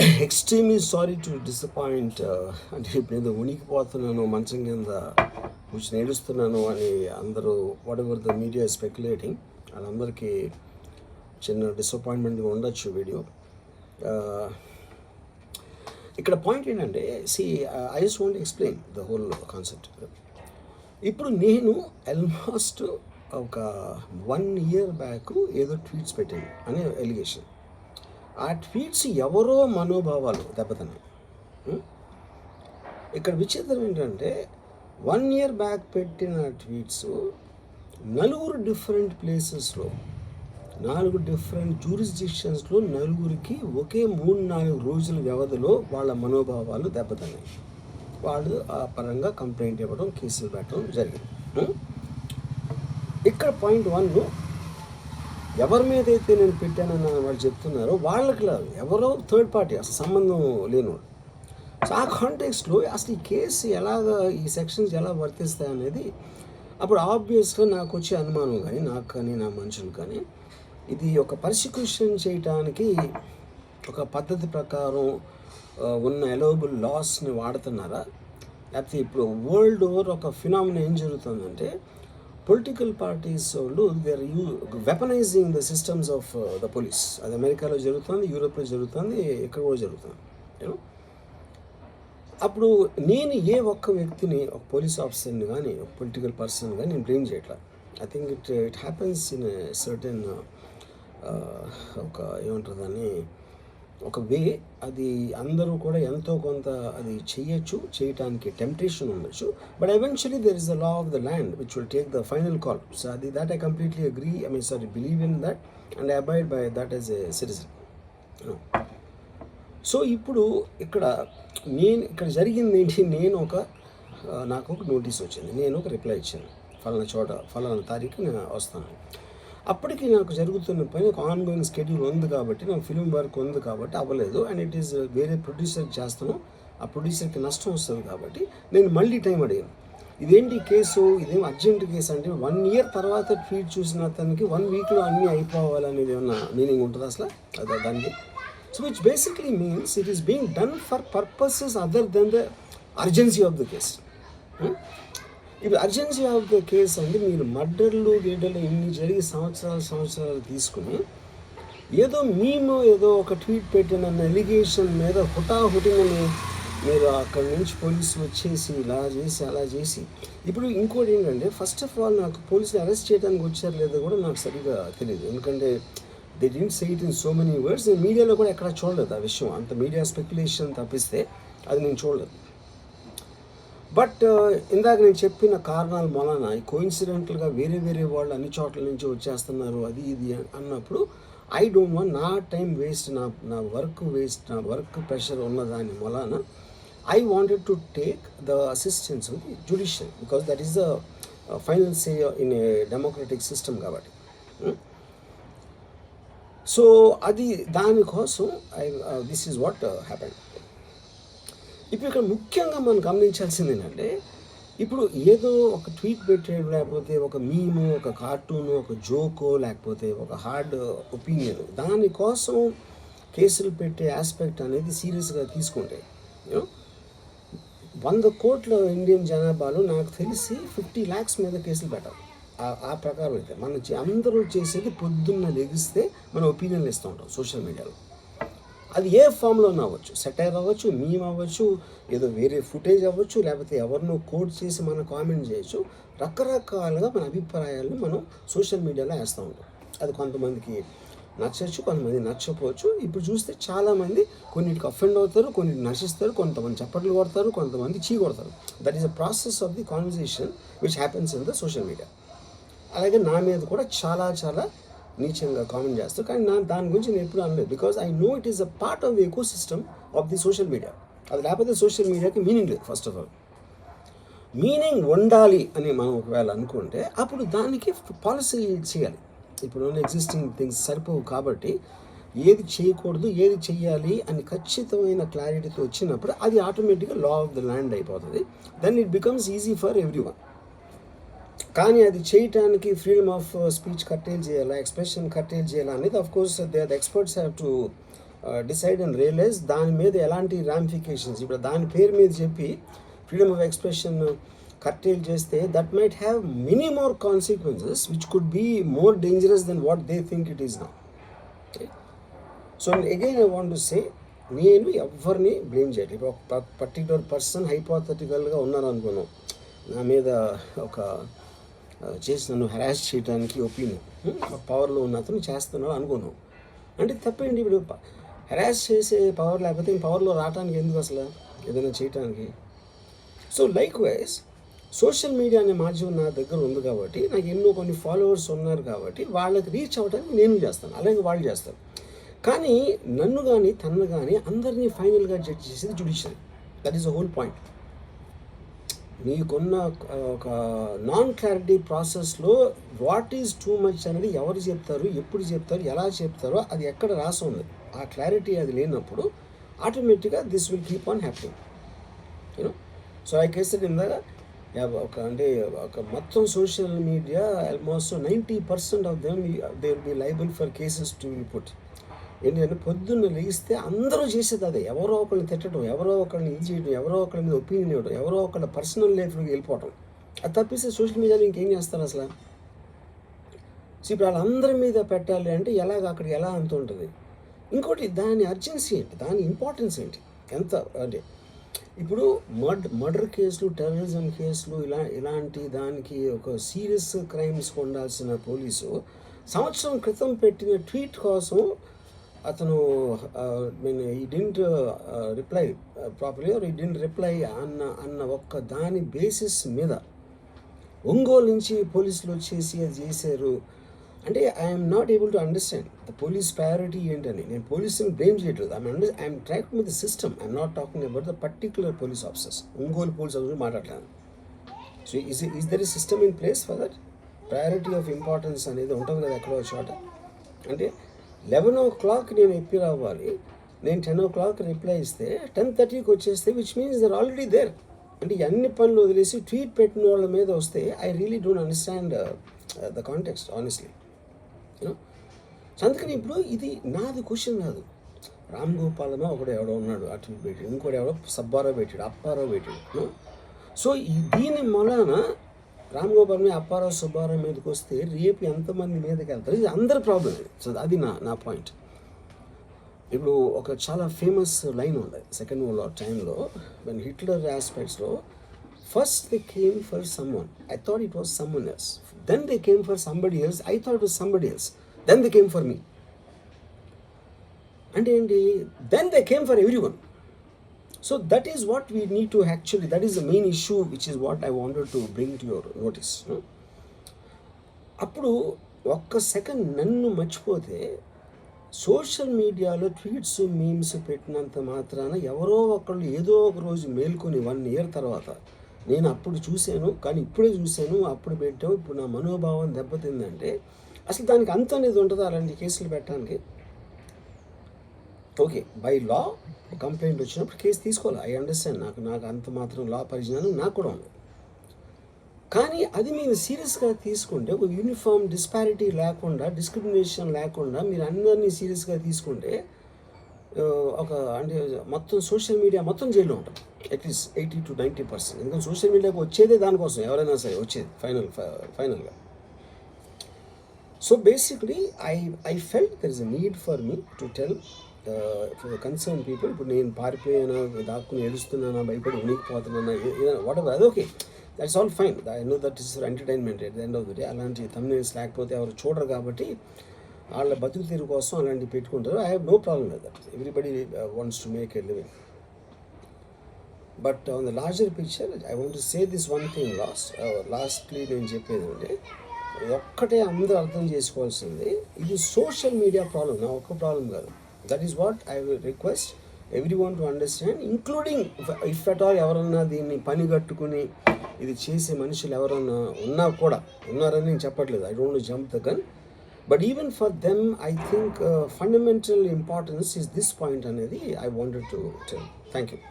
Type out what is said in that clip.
Extremely sorry to disappoint. అంటే ఇప్పుడు ఏదో ఉనికిపోతున్నాను, మంచం కింద కూర్చొని ఏడుస్తున్నాను అని అందరూ what ever the media speculating, వాళ్ళందరికీ చిన్న డిసప్పాయింట్మెంట్గా ఉండొచ్చు వీడియో. ఇక్కడ పాయింట్ ఏంటంటే, I just want explain the whole concept. ఇప్పుడు నేను ఆల్మోస్ట్ ఒక 1 year బ్యాక్ ఏదో ట్వీట్స్ పెట్టాను అనే ఎలిగేషన్. ఆ ట్వీట్స్ ఎవరో మనోభావాలు దెబ్బతిన్నాయి. ఇక్కడ విచిత్రం ఏంటంటే 1 year బ్యాక్ పెట్టిన ట్వీట్స్ 4 డిఫరెంట్ ప్లేసెస్లో 4 డిఫరెంట్ జ్యూరిస్డిక్షన్స్లో నలుగురికి ఒకే 3-4 రోజుల వ్యవధిలో వాళ్ళ మనోభావాలు దెబ్బతిన్నాయి. వాళ్ళు ఆ పరంగా కంప్లైంట్ ఇవ్వడం, కేసులు పెట్టడం జరిగింది. ఇక్కడ పాయింట్ 1, ఎవరి మీద అయితే నేను పెట్టానని వాళ్ళు చెప్తున్నారో వాళ్ళకి లేదు, ఎవరో థర్డ్ పార్టీ, అసలు సంబంధం లేనివాడు. సో ఆ కాంటెక్స్లో అసలు ఈ కేసు ఈ సెక్షన్స్ ఎలా వర్తిస్తాయి అనేది అప్పుడు ఆబ్వియస్గా నాకు వచ్చే అనుమానం కానీ, నాకు కానీ నా మనుషులు కానీ, ఇది ఒక పర్సిక్యూషన్ చేయటానికి ఒక పద్ధతి ప్రకారం ఉన్న అలౌబుల్ లాస్ని వాడుతున్నారా, లేకపోతే ఇప్పుడు వరల్డ్ ఓవర్ ఒక ఫినామినా ఏం జరుగుతుందంటే, పొలిటికల్ పార్టీస్ వాళ్ళు they are weaponizing the systems of the police. అది అమెరికాలో జరుగుతుంది, యూరోప్లో జరుగుతుంది, ఇక్కడ కూడా జరుగుతుంది. అప్పుడు నేను ఏ ఒక్క వ్యక్తిని, ఒక పోలీస్ ఆఫీసర్ని కానీ, ఒక పొలిటికల్ పర్సన్ కానీ నేను బ్లేమ్ చేయట్లా. I think it happens in certain ఒక ఏమంటారు దాన్ని, ఒక వే. అది అందరూ కూడా ఎంతో కొంత అది చేయటానికి టెంప్టేషన్ ఉండొచ్చు. But eventually there is the law of the land which will take the final call. So అది that I completely agree, believe in that and I abide by that as a citizen. So ఇప్పుడు ఇక్కడ జరిగింది ఏంటి, నాకు ఒక notice వచ్చింది, నేను ఒక రిప్లై ఇచ్చాను, ఫలానా తారీఖు నేను వస్తాను. అప్పటికి నాకు జరుగుతున్న పని ఒక ఆన్గోయింగ్ స్కెడ్యూల్ ఉంది కాబట్టి, నాకు ఫిల్మ్ వర్క్ ఉంది కాబట్టి అవ్వలేదు. అండ్ ఇట్ ఈస్ వేరే ప్రొడ్యూసర్కి చేస్తాను, ఆ ప్రొడ్యూసర్కి నష్టం వస్తుంది కాబట్టి నేను మళ్ళీ టైం అడిగాను. ఇదేంటి కేసు, ఇదేం అర్జెంట్ కేసు అంటే 1 year తర్వాత ట్వీట్ చూసిన అతనికి 1 weekలో అన్నీ అయిపోవాలనేది ఏమన్నా మీనింగ్ ఉంటుంది అసలు దానికి? So which basically means it is being done for purposes other than the urgency of the case. ఇప్పుడు అర్జెన్సీ ఆఫ్ ద కేస్ అంటే, మీరు మర్డర్లు ఇన్ని జరిగి సంవత్సరాలు తీసుకుని ఏదో ఏదో ఒక ట్వీట్ పెట్టినన్న ఎలిగేషన్ మీద హుటాహుటిని మీరు అక్కడి నుంచి పోలీసులు వచ్చేసి ఇలా చేసి అలా చేసి. ఇప్పుడు ఇంకోటి ఏంటంటే, ఫస్ట్ ఆఫ్ ఆల్ నాకు పోలీసులు అరెస్ట్ చేయడానికి వచ్చారు లేదో కూడా నాకు సరిగ్గా తెలియదు. ఎందుకంటే they didn't say it in so many words. నేను మీడియాలో కూడా ఎక్కడ చూడలేదు ఆ విషయం, అంత మీడియా స్పెక్యులేషన్ తప్పిస్తే అది నేను చూడలేదు. బట్ ఇందాక నేను చెప్పిన కారణాల వలన కోయిన్సిడెంటల్గా వేరే వాళ్ళు అన్ని చోట్ల నుంచి వచ్చేస్తున్నారు అది ఇది అన్నప్పుడు, ఐ డోంట్ వాంట్ నా టైం వేస్ట్, నా వర్క్ వేస్ట్, నా వర్క్ ప్రెషర్ ఉన్నదాని వలన I wanted to take the assistance of the judicial, because that is the final say in a democratic system కాబట్టి. సో అది దానికోసం దిస్ ఈజ్ వాట్ హ్యాపెండ్. ఇప్పుడు ఇక్కడ ముఖ్యంగా మనం గమనించాల్సింది ఏంటంటే, ఇప్పుడు ఏదో ఒక ట్వీట్ పెట్టాడు, లేకపోతే ఒక మీము, ఒక కార్టూను, ఒక జోకో, లేకపోతే ఒక హార్డ్ ఒపీనియన్, దానికోసం కేసులు పెట్టే ఆస్పెక్ట్ అనేది సీరియస్గా తీసుకుంటే 100 కోట్ల ఇండియన్ జనాభాలో నాకు తెలిసి 50 lakhs మీద కేసులు పెట్టాలి. ఆ ప్రకారం అయితే అందరూ చేసేది పొద్దున్న లెగిస్తే మన ఒపీనియన్లు ఇస్తూ ఉంటాం సోషల్ మీడియాలో. అది ఏ ఫామ్లో అవ్వచ్చు, సెటైర్ అవ్వచ్చు, మీమ్ అవ్వచ్చు, ఏదో వేరే ఫుటేజ్ అవ్వచ్చు, లేకపోతే ఎవరినో కోడ్ చేసి మనం కామెంట్ చేయొచ్చు. రకరకాలుగా మన అభిప్రాయాలను మనం సోషల్ మీడియాలో వేస్తూ ఉంటాం. అది కొంతమందికి నచ్చచ్చు, కొంతమంది నచ్చకపోవచ్చు. ఇప్పుడు చూస్తే చాలామంది కొన్నిటికి అఫెండ్ అవుతారు, కొన్నిటికి నశిస్తారు, కొంతమంది చప్పట్లు కొడతారు, కొంతమంది చీ కొడతారు. That is a process of the conversation which happens in the social media. అలాగే నా మీద కూడా చాలా నీచంగా కామెంట్ చేస్తారు, కానీ దాని గురించి నేను ఎప్పుడు అనలేదు. Because I know it is a part of the eco system of the social media. అది లేకపోతే సోషల్ మీడియాకి మీనింగ్ లేదు. ఫస్ట్ ఆఫ్ ఆల్ మీనింగ్ ఉండాలి అని మనం ఒకవేళ అనుకుంటే అప్పుడు దానికి పాలసీ చేయాలి. ఇప్పుడు ఎగ్జిస్టింగ్ థింగ్స్ సరిపోవు కాబట్టి ఏది చేయకూడదు, ఏది చెయ్యాలి అని ఖచ్చితమైన క్లారిటీతో వచ్చినప్పుడు అది ఆటోమేటిక్గా లా ఆఫ్ ద ల్యాండ్ అయిపోతుంది. Then it becomes easy for everyone. కానీ అది చేయటానికి ఫ్రీడమ్ ఆఫ్ స్పీచ్ కట్టేల్ చేయాలా, ఎక్స్ప్రెషన్ కట్టేల్ చేయాలా అనేది of course the experts have to decide and realise దాని మీద ఎలాంటి రామిఫికేషన్స్, ఇప్పుడు దాని పేరు మీద చెప్పి ఫ్రీడమ్ ఆఫ్ ఎక్స్ప్రెషన్ కర్టేల్ చేస్తే that might have many more consequences which could be more dangerous than what they think it is now. So again I want to say, నేను ఎవరిని బ్లేమ్ చేయట్లేదు. ఇప్పుడు ఒక పర్టికులర్ పర్సన్ హైపోథెటికల్గా ఉన్నారు అనుకున్నాం, నా మీద ఒక చేసి నన్ను హెరాస్ చేయడానికి ఒపీనియన్ పవర్లో ఉన్న అతను చేస్తున్నాడు అనుకున్నాం, అంటే తప్పేంటి? ఇప్పుడు హెరాస్ చేసే పవర్ లేకపోతే పవర్లో రావడానికి ఎందుకు అసలు ఏదైనా చేయటానికి? So like wise social media అనే మాధ్యమం నా దగ్గర ఉంది కాబట్టి, నాకు ఎన్నో కొన్ని ఫాలోవర్స్ ఉన్నారు కాబట్టి వాళ్ళకి రీచ్ అవ్వడానికి నేను చేస్తాను, అలాగే వాళ్ళు చేస్తారు. కానీ నన్ను కానీ తనను కానీ అందరినీ ఫైనల్గా జడ్జ్ చేసేది judiciary. That is the whole point. మీకున్న ఒక నాన్ క్లారిటీ ప్రాసెస్లో వాట్ ఈజ్ టూ మచ్ అనేది ఎవరు చెప్తారు, ఎప్పుడు చెప్తారు, ఎలా చెప్తారో అది ఎక్కడ రాసి ఉంది. ఆ క్లారిటీ అది లేనప్పుడు ఆటోమేటిక్గా this will keep on happening, you know. So I కేసెడ్ ఇందాక ఒక మొత్తం social media almost 90% of them they will be liable for cases to be put. ఏంటంటే పొద్దున్న లేస్తే అందరూ చేసేది అదే, ఎవరో ఒకరిని తిట్టడం, ఎవరో ఒకరిని ఇది చేయడం, ఎవరో ఒకరి మీద ఒపీనియన్ ఇవ్వడం, ఎవరో ఒకళ్ళ పర్సనల్ లైఫ్లోకి వెళ్ళిపోవడం. అది తప్పిస్తే సోషల్ మీడియాలో ఇంకేం చేస్తారు అసలు? సో ఇప్పుడు వాళ్ళందరి మీద పెట్టాలి అంటే అక్కడ ఎలా అంత ఉంటుంది? ఇంకోటి, దాని అర్జెన్సీ ఏంటి, దాని ఇంపార్టెన్స్ ఏంటి, ఎంత అంటే ఇప్పుడు మర్డర్ కేసులు, టెర్రరిజం కేసులు, ఇలాంటి దానికి ఒక సీరియస్ క్రైమ్స్కి ఉండాల్సిన పోలీసు సంవత్సరం క్రితం పెట్టిన ట్వీట్ కోసం అతను he didn't reply properly are he didn't reply అన్న ఒక్క దాని బేసిస్ మీద ఒంగోలు నుంచి పోలీసులు వచ్చేసి అది చేశారు అంటే I'm not able to understand the police priority ఏంటని. నేను పోలీసుని బ్లేమ్ చేయట్లేదు, I'm track with the system, I'm not talking about the particular police officers. Ongole police officer మాట్లాడలేను. So is there a system in place for that? Priority of importance అనేది ఉంటుంది కదా ఎక్కడో చోట. అంటే 11 o'clock నేను ఎప్పి రావాలి, నేను 10 o'clock రిప్లై ఇస్తే 10:30కి వచ్చేస్తే which means they're already there. అంటే అన్ని పనులు వదిలేసి ట్వీట్ పెట్టిన వాళ్ళ మీద వస్తే I really don't understand the context honestly, you know. So అందుకని ఇప్పుడు ఇది నాది క్వశ్చన్ కాదు. రామ్ గోపాలమో ఒకడు ఎవడో ఉన్నాడు అటు పెట్టాడు, ఇంకోటి ఎవడో సబ్బారావు పెట్టాడు, అప్పారావు పెట్టాడు. సో దీని మూలాన రామ్ గోపాల్ మీద, అప్పారావు, సుబ్బారావు మీదకి వస్తే రేపు ఎంతమంది మీదకి వెళ్తారు? ఇది అందరి ప్రాబ్లం. సో అది నా పాయింట్. ఇప్పుడు ఒక చాలా ఫేమస్ లైన్ ఉంది సెకండ్ వరల్డ్ వార్ టైంలో, వెన్ హిట్లర్ ఆస్పెక్ట్స్లో, first they came for someone, I thought it was someone else, then they came for somebody else, I thought it was somebody else, then they came for me. అంటే ఏంటి? Then they came for everyone. So that is what we need to actually, that is the main issue which is what I wanted to bring to your notice. అప్పుడు ఒక్క second నన్ను మర్చిపోతే social మీడియాలో tweets, memes పెట్టినంత మాత్రాన ఎవరో ఒకళ్ళు ఏదో ఒక రోజు మేల్కొని 1 year తర్వాత నేను అప్పుడు చూశాను కానీ ఇప్పుడే చూశాను, అప్పుడు పెట్టావు, ఇప్పుడు నా మనోభావం దెబ్బతిందంటే అసలు దానికి అంత అనేది ఉంటుందా అలాంటి కేసులు పెట్టడానికి? ఓకే, బై లా కంప్లైంట్ వచ్చినప్పుడు కేసు తీసుకోవాలి, ఐ అండర్స్టాండ్. నాకు అంత మాత్రం లా పరిజ్ఞానం నాకు కూడా ఉంది. కానీ అది మీరు సీరియస్గా తీసుకుంటే, ఒక యూనిఫామ్ డిస్పారిటీ లేకుండా, డిస్క్రిమినేషన్ లేకుండా మీరు అందరినీ సీరియస్గా తీసుకుంటే అంటే మొత్తం సోషల్ మీడియా మొత్తం జైల్లో ఉంటుంది అట్లీస్ట్ 80 to 90%. ఎందుకంటే సోషల్ మీడియాకి వచ్చేదే దానికోసం, ఎవరైనా సరే వచ్చేది ఫైనల్గా. So basically I felt there is a need for me to tell for the concern people. ఇప్పుడు నేను పారిపోయానా, దాక్కుని ఏడుస్తున్నానా, భయపడి ఉనికిపోతున్నానా, వాట్ ఎవర్, అది okay, that's all fine. I know that is for entertainment at the end of the day. అలాంటి thumbnails లేకపోతే ఎవరు చూడరు కాబట్టి వాళ్ళ బతుకు తీరు కోసం అలాంటివి పెట్టుకుంటారు. I have no problem with that. Everybody wants to make a living. But on the larger picture I want to say this one thing lastly నేను చెప్పేది అంటే, ఒక్కటే అందరూ అర్థం చేసుకోవాల్సింది, ఇది సోషల్ మీడియా ప్రాబ్లం, నా ఒక్క ప్రాబ్లం కాదు. That is what I will request everyone to understand, including if at all ఎవరన్నా దీన్ని పనిగట్టుకుని ఇది చేసే మనుషులు ఎవరన్నా ఉన్నారని నేను చెప్పట్లేదు. I don't want to jump the gun, but even for them I think fundamental importance is this point అనేది I wanted to tell. Thank you.